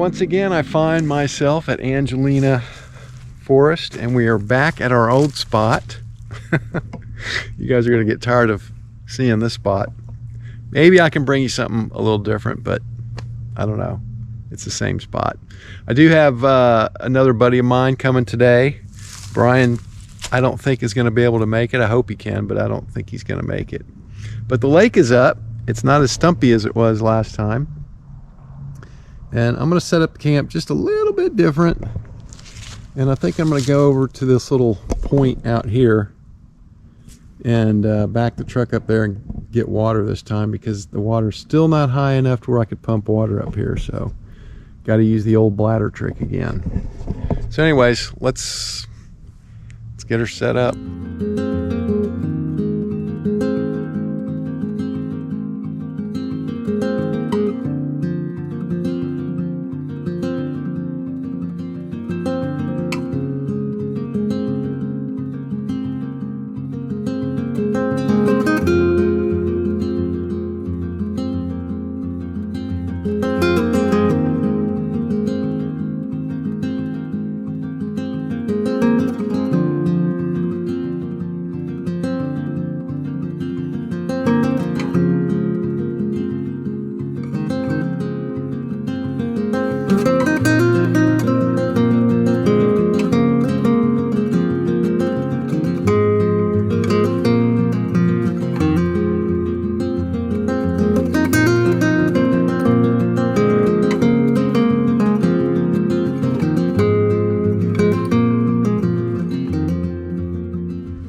once again I find myself at Angelina Forest, and we are back at our old spot. You guys are going to get tired of seeing this spot. Maybe I can bring you something a little different, but I don't know. It's the same spot. I do have another buddy of mine coming today. Brian, I don't think is going to be able to make it. I hope he can, but I don't think he's going to make it. But the lake is up. It's not as stumpy as it was last time. And I'm going to set up camp just a little bit different. And I think I'm going to go over to this little point out here and back the truck up there and get water this time, because the water's still not high enough to where I could pump water up here. So got to use the old bladder trick again. So anyways, let's get her set up.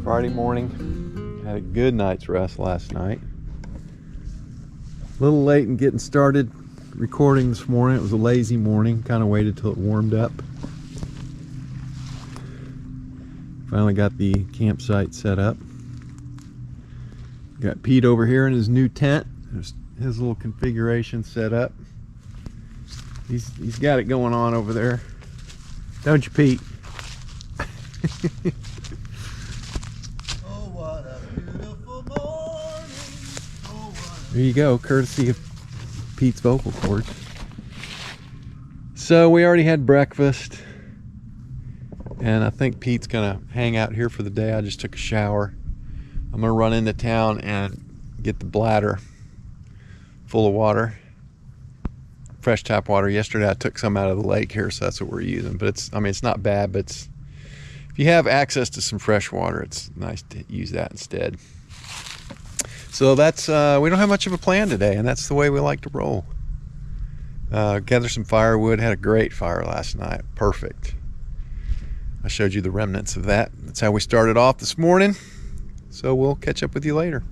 Friday morning, had a good night's rest last night. A little late in getting started recording this morning. It was a lazy morning, kind of waited till it warmed up. Finally got the campsite set up. Got Pete over here in his new tent. There's his little configuration set up. He's got it going on over there. Don't you, Pete? There you go, courtesy of Pete's vocal cords. So we already had breakfast, and I think Pete's gonna hang out here for the day. I just took a shower. I'm gonna run into town and get the bladder full of water, fresh tap water. Yesterday I took some out of the lake here, so that's what we're using. But it's not bad, but if you have access to some fresh water, it's nice to use that instead. So that's, we don't have much of a plan today, and that's the way we like to roll. Gather some firewood, had a great fire last night, perfect. I showed you the remnants of that. That's how we started off this morning. So we'll catch up with you later.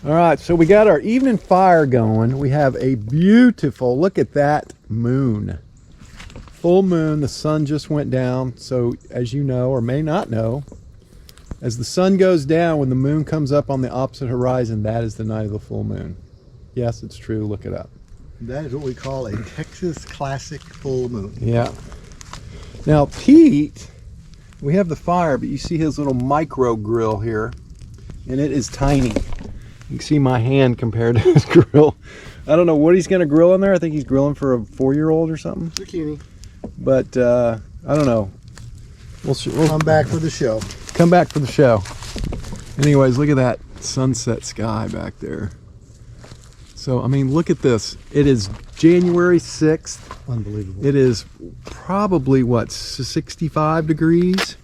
All right, so we got our evening fire going. We have a beautiful, look at that moon. Full moon, the sun just went down. So as you know, or may not know, as the sun goes down, when the moon comes up on the opposite horizon, that is the night of the full moon. Yes, it's true, look it up. That is what we call a Texas classic full moon. Yeah. Now Pete, we have the fire, but you see his little micro grill here, and it is tiny. You can see my hand compared to his grill. I don't know what he's gonna grill in there. I think he's grilling for a 4-year-old or something. Zucchini. But I don't know. We'll come back for the show. Come back for the show. Anyways, look at that sunset sky back there. So, I mean, look at this. It is January 6th. Unbelievable. It is probably, what, 65 degrees?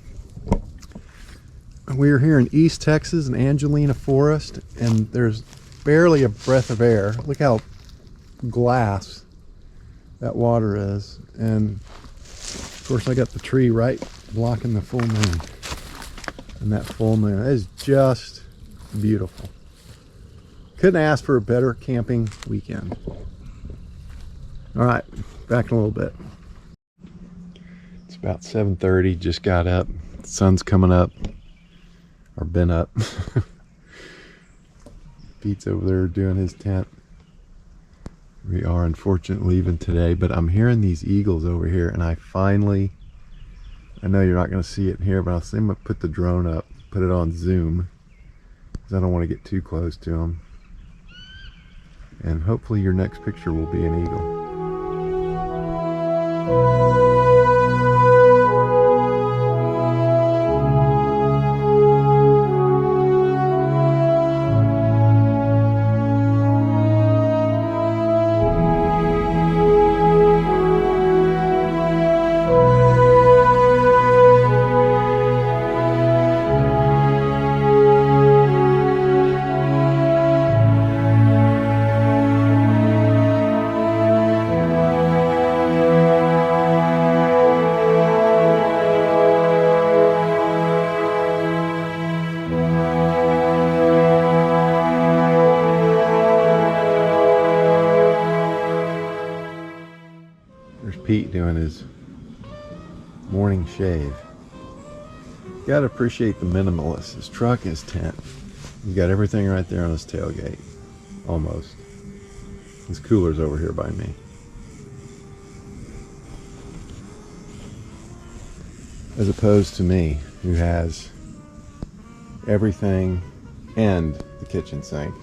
We're here in East Texas in Angelina Forest, and there's barely a breath of air. Look how glass that water is. And of course I got the tree right blocking the full moon, and that full moon is just beautiful. Couldn't ask for a better camping weekend. All right, back in a little bit. It's about 7:30, just got up, the sun's coming up, or been up. Pete's over there doing his tent. We are unfortunately leaving today, but I'm hearing these eagles over here, and I know you're not going to see it here, but I'm going to put the drone up, put it on zoom, because I don't want to get too close to them. And hopefully your next picture will be an eagle. There's Pete doing his morning shave. You gotta appreciate the minimalist. His truck is tent. He's got everything right there on his tailgate. Almost. His cooler's over here by me. As opposed to me, who has everything and the kitchen sink.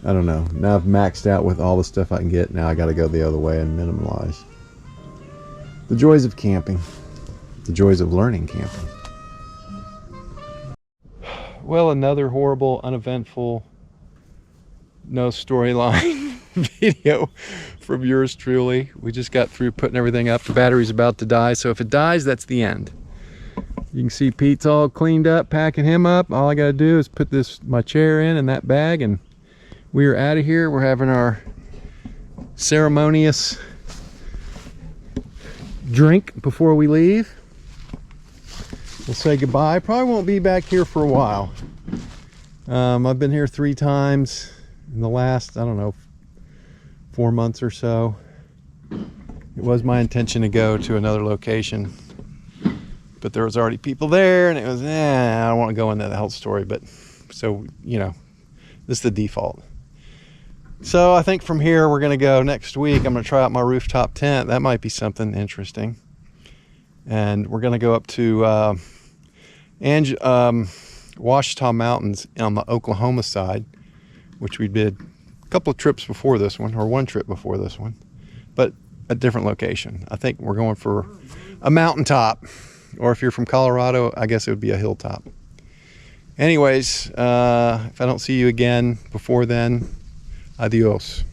I don't know. Now I've maxed out with all the stuff I can get. Now I got to go the other way and minimalize. The joys of camping. The joys of learning camping. Well, another horrible, uneventful, no storyline video from yours truly. We just got through putting everything up. The battery's about to die, so if it dies, that's the end. You can see Pete's all cleaned up, packing him up. All I got to do is put my chair in that bag, and we are out of here. We're having our ceremonious drink before we leave. We'll say goodbye. Probably won't be back here for a while. I've been here 3 times in the last, I don't know, 4 months or so. It was my intention to go to another location, but there was already people there, and it was, I don't want to go into the whole story, but so, you know, this is the default. So I think from here we're going to go next week. I'm going to try out my rooftop tent. That might be something interesting. And we're going to go up to Ouachita Mountains on the Oklahoma side, which we did a couple of trips before this one, or 1 trip before this one, but a different location. I think we're going for a mountaintop, or if you're from Colorado, I guess it would be a hilltop. Anyways, if I don't see you again before then, adios.